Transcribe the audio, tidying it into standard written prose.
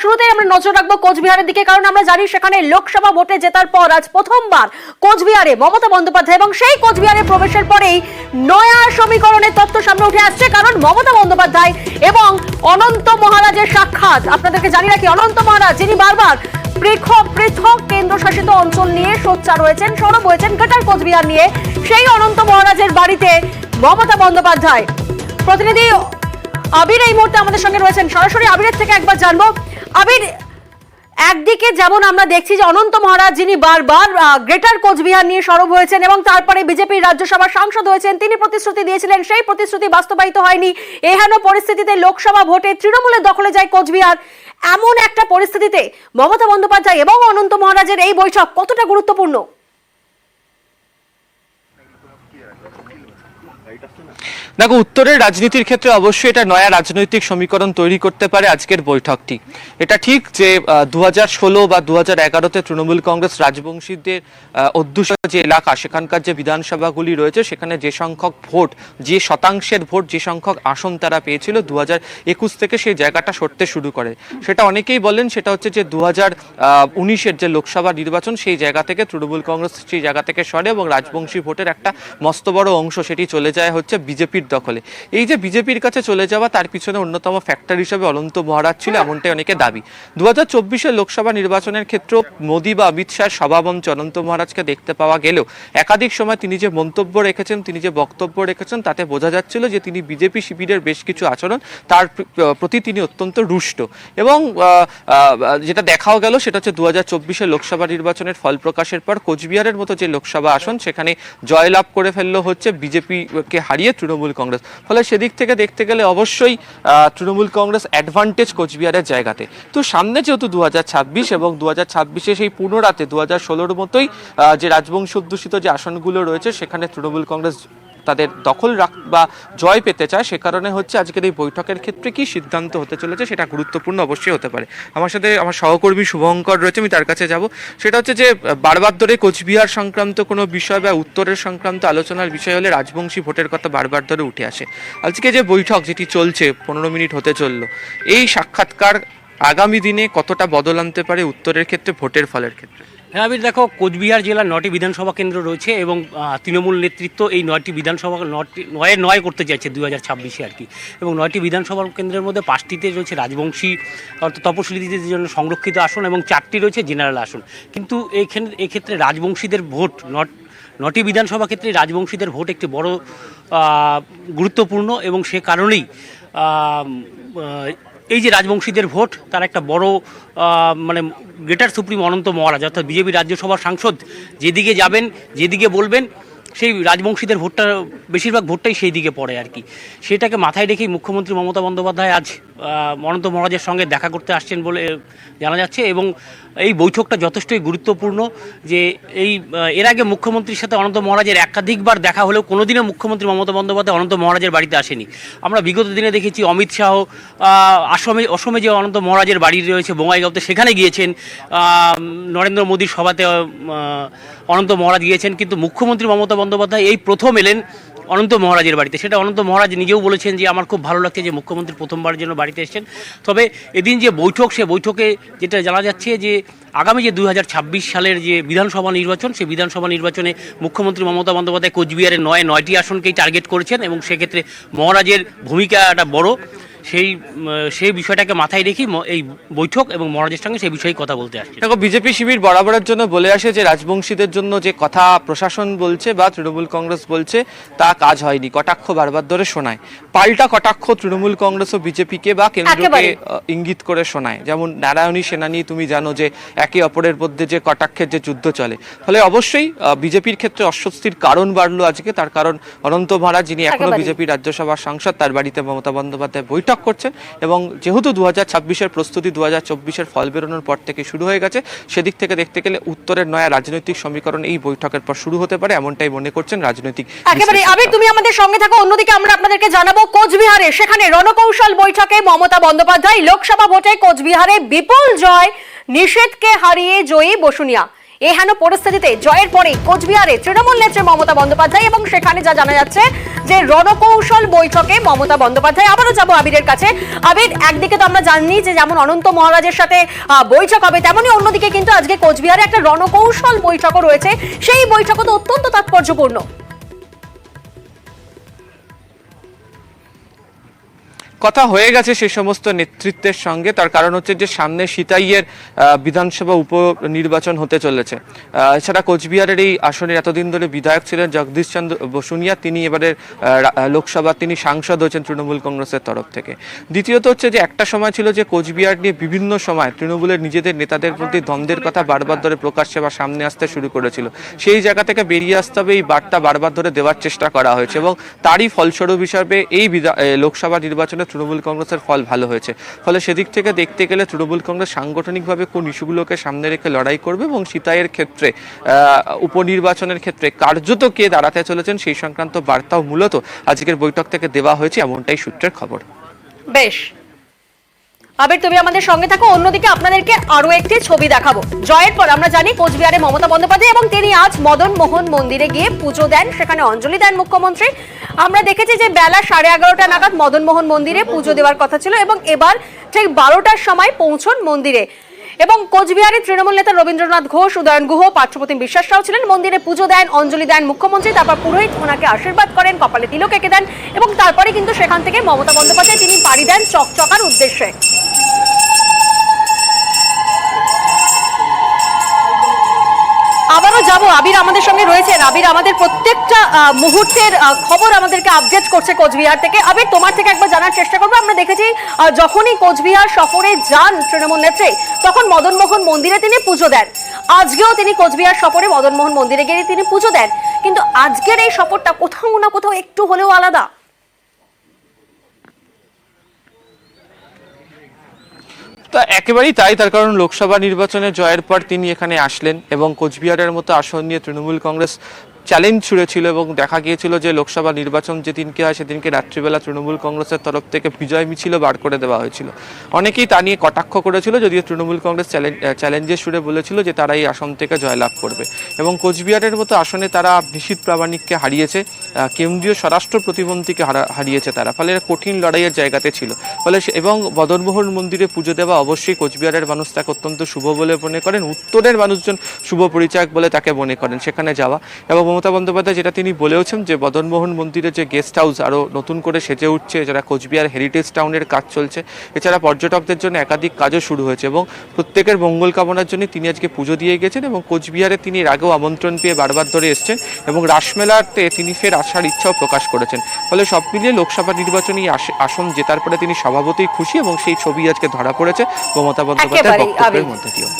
শুরুতেই আমরা নজর রাখবো কোচবিহারের দিকে, কারণ আমরা জানি সেখানে লোকসভা ভোটে জেতার পর আজ প্রথমবার কোচবিহারে মমতা বন্দ্যোপাধ্যায়, এবং সেই কোচবিহারে প্রবেশের পরেই নয়া সমীকরণের তথ্য সামনে উঠে আসছে। কারণ মমতা বন্দ্যোপাধ্যায় এবং অনন্ত মহারাজের সাক্ষাৎ। আপনাদেরকে জানি রাখি, অনন্ত মহারাজ যিনি বারবার পৃথক পৃথক কেন্দ্রশাসিত অঞ্চল নিয়ে সোচ্চার হয়েছেন, সরব হয়েছেন গ্রেটার কোচবিহার নিয়ে, সেই অনন্ত মহারাজের বাড়িতে মমতা বন্দ্যোপাধ্যায়। প্রতিনিধি আবির এই মুহূর্তে আমাদের সঙ্গে রয়েছেন, সরাসরি আবিরের থেকে একবার জানবো। আবির, একদিকে যেমন আমরা দেখছি যে অনন্ত মহারাজ যিনি বারবার গ্রেটার কোচবিহার নিয়ে সরব হয়েছেন এবং তারপরে বিজেপির রাজ্যসভার সাংসদ হয়েছেন, তিনি প্রতিশ্রুতি দিয়েছিলেন, সেই প্রতিশ্রুতি বাস্তবায়িত হয়নি। এহেন পরিস্থিতিতে লোকসভা ভোটে তৃণমূলের দখলে যায় কোচবিহার। এমন একটা পরিস্থিতিতে মমতা বন্দ্যোপাধ্যায় এবং অনন্ত মহারাজের এই বৈঠক কতটা গুরুত্বপূর্ণ? দেখো, উত্তরের রাজনীতির ক্ষেত্রে অবশ্যই এটা নয়া রাজনৈতিক সমীকরণ তৈরি করতে পারে আজকের বৈঠকটি। এটা ঠিক যে 2016 বা 2011-তে তৃণমূল কংগ্রেস রাজবংশীদের অধ্যুষিত যে এলাকা, সেখানকার যে বিধানসভাগুলি রয়েছে, সেখানে যে সংখ্যক ভোট, যে শতাংশের ভোট, যে সংখ্যক আসন তারা পেয়েছিল, 2021 থেকে সেই জায়গাটা সরতে শুরু করে। সেটা অনেকেই বলেন সেটা হচ্ছে যে 2019-এর যে লোকসভা নির্বাচন, সেই জায়গা থেকে তৃণমূল কংগ্রেস সেই জায়গা থেকে সরে এবং রাজবংশী ভোটের একটা মস্ত বড় অংশ সেটি চলে যায় হচ্ছে বিজেপির দখলে। এই যে বিজেপির কাছে চলে যাওয়া, তার পিছনে অন্যতম ফ্যাক্টর হিসেবে অনন্ত মহারাজ ছিল, এমনটাই অনেকে দাবি। 2024-এর লোকসভা নির্বাচনের ক্ষেত্রে মোদী বা অমিত শাহের সভামঞ্চে অনন্ত মহারাজকে দেখতে পাওয়া গেলেও একাধিক সময় তিনি যে মন্তব্য রেখেছেন, তিনি যে বক্তব্য রেখেছেন, তাতে বোঝা যাচ্ছিল যে তিনি বিজেপি শিবিরের বেশ কিছু আচরণ, তার প্রতি তিনি অত্যন্ত রুষ্ট। এবং যেটা দেখাও গেল সেটা হচ্ছে 2024-এর লোকসভা নির্বাচনের ফল প্রকাশের পর কোচবিহারের মতো যে লোকসভা আসন, সেখানে জয়লাভ করে ফেললো হচ্ছে বিজেপিকে হারিয়ে তৃণমূল কংগ্রেস। ফলে সেদিক থেকে দেখতে গেলে অবশ্যই তৃণমূল কংগ্রেস অ্যাডভান্টেজ কোচবিহারের জায়গাতে। তো সামনে যেহেতু 2026 এবং 2026-এ সেই পুনরাতে 2016-র মতোই যে রাজবংশ অধ্যুষিত যে আসনগুলো রয়েছে, সেখানে তৃণমূল কংগ্রেস তাদের দখল বা জয় পেতে চায়। সে কারণে হচ্ছে আজকের এই বৈঠকের ক্ষেত্রে কি সিদ্ধান্ত হতে চলেছে সেটা গুরুত্বপূর্ণ অবশ্যই হতে পারে। আমার সাথে আমার সহকর্মী শুভঙ্কর রয়েছে, আমি তার কাছে যাব। সেটা হচ্ছে যে বারবার ধরে কোচবিহার সংক্রান্ত কোনো বিষয় বা উত্তরের সংক্রান্ত আলোচনার বিষয় হলে রাজবংশী ভোটের কথা বারবার ধরে উঠে আসে। আজকে যে বৈঠক যেটি চলছে, 15 মিনিট হতে চললো, এই সাক্ষাৎকার আগামী দিনে কতটা বদল আনতে পারে উত্তরের ক্ষেত্রে, ভোটের ফলের ক্ষেত্রে? হ্যাঁ আবির, দেখো, কোচবিহার জেলার 9টি বিধানসভা কেন্দ্র রয়েছে এবং তৃণমূল নেতৃত্ব এই 9টি বিধানসভা নয় করতে চাইছে 2026-এ আর কি। এবং 9টি বিধানসভা কেন্দ্রের মধ্যে 5টিতে রয়েছে রাজবংশী অর্থাৎ তপশিলীদের জন্য সংরক্ষিত আসন এবং 4টি রয়েছে জেনারেল আসন। কিন্তু এক্ষেত্রে রাজবংশীদের ভোট, 9টি বিধানসভা ক্ষেত্রে রাজবংশীদের ভোট একটি বড় গুরুত্বপূর্ণ এবং সে কারণেই এই যে রাজবংশীদের ভোট, তার একটা বড় মানে গ্রেটার সুপ্রিম অনন্ত মহারাজ অর্থাৎ বিজেপি রাজ্যসভার সাংসদ যেদিকে যাবেন, যেদিকে বলবেন, সেই রাজবংশীদের ভোটটা বেশিরভাগ ভোটটাই সেই দিকে পড়ে আর কি। সেটাকে মাথায় রেখেই মুখ্যমন্ত্রী মমতা বন্দ্যোপাধ্যায় আজ অনন্ত মহারাজের সঙ্গে দেখা করতে আসছেন বলে জানা যাচ্ছে। এবং এই বৈঠকটা যথেষ্টই গুরুত্বপূর্ণ যে এর আগে মুখ্যমন্ত্রীর সাথে অনন্ত মহারাজের একাধিকবার দেখা হলেও কোনোদিনও মুখ্যমন্ত্রী মমতা বন্দ্যোপাধ্যায় অনন্ত মহারাজের বাড়িতে আসেনি। আমরা বিগত দিনে দেখেছি অমিত শাহ অসমে যে অনন্ত মহারাজের বাড়ি রয়েছে বঙ্গাইগাঁওতে, সেখানে গিয়েছেন। নরেন্দ্র মোদীর সভাতে অনন্ত মহারাজ গিয়েছেন, কিন্তু মুখ্যমন্ত্রী মমতা বন্দ্যোপাধ্যায় এই প্রথম এলেন অনন্ত মহারাজের বাড়িতে। সেটা অনন্ত মহারাজ নিজেও বলেছেন যে আমার খুব ভালো লাগছে যে মুখ্যমন্ত্রী প্রথমবারের জন্য বাড়িতে এসেছেন। তবে এদিন যে বৈঠক, সে বৈঠকে যেটা জানা যাচ্ছে যে আগামী যে 2026 সালের যে বিধানসভা নির্বাচন, সেই বিধানসভা নির্বাচনে মুখ্যমন্ত্রী মমতা বন্দ্যোপাধ্যায় কোচবিহারের 9টি আসনকেই টার্গেট করেছেন এবং সেক্ষেত্রে মহারাজের ভূমিকাটা বড়। সেই বিষয়টাকে মাথায় রেখেই এই বৈঠক এবং মহারাজের সঙ্গে সেই বিষয়ে কথা বলতে আসছে। দেখো, বিজেপি শিবির বরাবরের জন্য বলে আসে যে রাজবংশীদের জন্য যে কথা প্রশাসন বলছে বা তৃণমূল কংগ্রেস বলছে তা কাজ হয়নি, কটাক্ষ বারবার ধরে শোনায়। পাল্টা কটাক্ষ তৃণমূল কংগ্রেস ও বিজেপিকে বা কেন্দ্রকে ইঙ্গিত করে শোনায়। যেমন নারায়ণী সেনানী, তুমি জানো যে একে অপরের মধ্যে যে কটাক্ষের যে যুদ্ধ চলে। ফলে অবশ্যই বিজেপির ক্ষেত্রে অস্বস্তির কারণ বাড়লো আজকে। তার কারণ অনন্ত মহারাজ, যিনি এখনো বিজেপি রাজ্যসভার সাংসদ, তার বাড়িতে মমতা বন্দ্যোপাধ্যায় বৈঠক করছেন। এবং যেহেতু 2026-এর প্রস্তুতি 2024-এর ফল বেরোনোর পর থেকে শুরু হয়ে গেছে, সেদিক থেকে দেখতে গেলে উত্তরের নয়া রাজনৈতিক সমীকরণ এই বৈঠকের পর শুরু হতে পারে, এমনটাই মনে করছেন রাজনৈতিক। একেবারে আবির, তুমি আমাদের সঙ্গে থাকো। অন্যদিকে আমরা আপনাদেরকে জানাবো কোচবিহারে সেখানে রণকৌশল বৈঠকে মমতা বন্দ্যোপাধ্যায়। লোকসভা ভোটে কোচবিহারে বিপুল জয়, নিষেধকে হারিয়ে জয়ী বসুনিয়া। এহেন পরিস্থিতিতে জয়ের পরে কোচবিহারে তৃণমূল নেত্রী মমতা বন্দ্যোপাধ্যায় এবং সেখানে যা জানা যাচ্ছে যে রণকৌশল বৈঠকে মমতা বন্দ্যোপাধ্যায়, আবারও যাবো আবিরের কাছে। আবির, একদিকে তো আমরা জানি যে যেমন অনন্ত মহারাজের সাথে বৈঠক হবে, তেমনই অন্যদিকে কিন্তু আজকে কোচবিহারে একটা রণকৌশল বৈঠকও রয়েছে। সেই বৈঠকও তো অত্যন্ত তাৎপর্যপূর্ণ। কথা হয়ে গেছে সেই সমস্ত নেতৃত্বের সঙ্গে, তার কারণ হচ্ছে যে সামনে সিতাইয়ের বিধানসভা উপনির্বাচন হতে চলেছে। এছাড়া কোচবিহারের এই আসনের এতদিন ধরে বিধায়ক ছিলেন জগদীশ চন্দ্র বসুনিয়া, তিনি এবারের লোকসভা তিনি সাংসদ হয়েছেন তৃণমূল কংগ্রেসের তরফ থেকে। দ্বিতীয়ত হচ্ছে যে একটা সময় ছিল যে কোচবিহার নিয়ে বিভিন্ন সময় তৃণমূলের নিজেদের নেতাদের প্রতি দ্বন্দ্বের কথা বারবার ধরে প্রকাশ্যে বা সামনে আসতে শুরু করেছিল। সেই জায়গা থেকে বেরিয়ে আসতে হবে, এই বার্তা বারবার ধরে দেওয়ার চেষ্টা করা হয়েছে এবং তারই ফলস্বরূপ হিসাবে এই লোকসভা নির্বাচনে তৃণমূল কংগ্রেসের ফল ভালো হয়েছে। ফলে সেদিক থেকে দেখতে গেলে তৃণমূল কংগ্রেস সাংগঠনিকভাবে কোন ইস্যুগুলোকে সামনে রেখে লড়াই করবে এবং সিতাইয়ের ক্ষেত্রে উপনির্বাচনের ক্ষেত্রে কার্যত কে দাঁড়াতে চলেছেন সেই সংক্রান্ত বার্তাও মূলত আজকের বৈঠক থেকে দেওয়া হয়েছে, এমনটাই সূত্রের খবর। বেশ, আবির তুমি আমাদের সঙ্গে থাকো। অন্যদিকে আপনাদেরকে আরো একটি ছবি দেখাবো। জয়ের পর আমরা জানি কোচবিহারে মমতা বন্দ্যোপাধ্যায় এবং তিনি আজ মদন মোহন মন্দিরে গিয়ে পুজো দেন, সেখানে অঞ্জলি দেন মুখ্যমন্ত্রী। আমরা দেখেছি যে বেলা 11:30 নাগাদ মদন মোহন মন্দিরে পুজো দেওয়ার কথা ছিল এবং এবার ঠিক 12টার সময় পৌঁছন মন্দিরে। এবং কোচবিহারে তৃণমূল নেতা রবীন্দ্রনাথ ঘোষ, উদয়ন গুহ, পার্থপ্রতিম বিশ্বাসরাও ছিলেন। মন্দিরে পুজো দেন, অঞ্জলি দেন মুখ্যমন্ত্রী, তারপর পুরোহিত ওনাকে আশীর্বাদ করেন, কপালে তিলক এঁকে দেন এবং তারপরে কিন্তু সেখান থেকে মমতা বন্দ্যোপাধ্যায় তিনি পাড়ি দেন চকচকার উদ্দেশ্যে। আবারও যাবো, আবির আমাদের সঙ্গে রয়েছেন। আবির আমাদের প্রত্যেকটা মুহূর্তের খবর আমাদেরকে আপডেট করছে কোচবিহার থেকে। আবির, তোমার থেকে একবার জানার চেষ্টা করবো। আমরা দেখেছি যখনই কোচবিহার সফরে যান তৃণমূল নেত্রী, তখন মদন মোহন মন্দিরে তিনি পুজো দেন। আজকেও তিনি কোচবিহার সফরে মদন মোহন মন্দিরে গিয়ে তিনি পুজো দেন, কিন্তু আজকের এই সফরটা কোথাও না কোথাও একটু হলেও আলাদা। তা একেবারেই তাই, তার কারণ লোকসভা নির্বাচনে জয়ের পর তিনি এখানে আসলেন এবং কোচবিহারের মতো আসন নিয়ে তৃণমূল কংগ্রেস চ্যালেঞ্জ ছুড়েছিল এবং দেখা গিয়েছিল যে লোকসভা নির্বাচন যেদিনকে হয় সেদিনকে রাত্রিবেলা তৃণমূল কংগ্রেসের তরফ থেকে বিজয় মিছিল বার করে দেওয়া হয়েছিল। অনেকেই তা নিয়ে কটাক্ষ করেছিল, যদিও তৃণমূল কংগ্রেস চ্যালেঞ্জের সুরে বলেছিল যে তারা এই আসন থেকে জয়লাভ করবে এবং কোচবিহারের মতো আসনে তারা নিশীথ প্রামাণিককে হারিয়েছে, কেন্দ্রীয় স্বরাষ্ট্র প্রতিমন্ত্রীকে হারিয়েছে তারা। ফলে কঠিন লড়াইয়ের জায়গাতে ছিল। ফলে এবং মদনমোহন মন্দিরে পুজো দেওয়া অবশ্যই কোচবিহারের মানুষ তাকে অত্যন্ত শুভ বলে মনে করেন, উত্তরের মানুষজন শুভ পরিচায়ক বলে তাকে মনে করেন সেখানে যাওয়া। এবং মমতা বন্দ্যোপাধ্যায় যেটা তিনি বলেওছেন যে মদনমোহন মন্দিরে যে গেস্ট হাউস আরও নতুন করে সেজে উঠছে, যারা কোচবিহার হেরিটেজ টাউনের কাজ চলছে, এছাড়া পর্যটকদের জন্য একাধিক কাজও শুরু হয়েছে এবং প্রত্যেকের মঙ্গল কামনার জন্য তিনি আজকে পুজো দিয়ে গেছেন এবং কোচবিহারে তিনি এর আগেও আমন্ত্রণ পেয়ে বারবার ধরে এসছেন এবং রাসমেলাতে তিনি ফের আসার ইচ্ছাও প্রকাশ করেছেন। ফলে সব মিলিয়ে লোকসভা নির্বাচনী আসন জেতার পরে তিনি স্বভাবতই খুশি এবং সেই ছবি আজকে ধরা পড়েছে মমতা বন্দ্যোপাধ্যায়ের বক্তব্যের মধ্যে দিয়েও।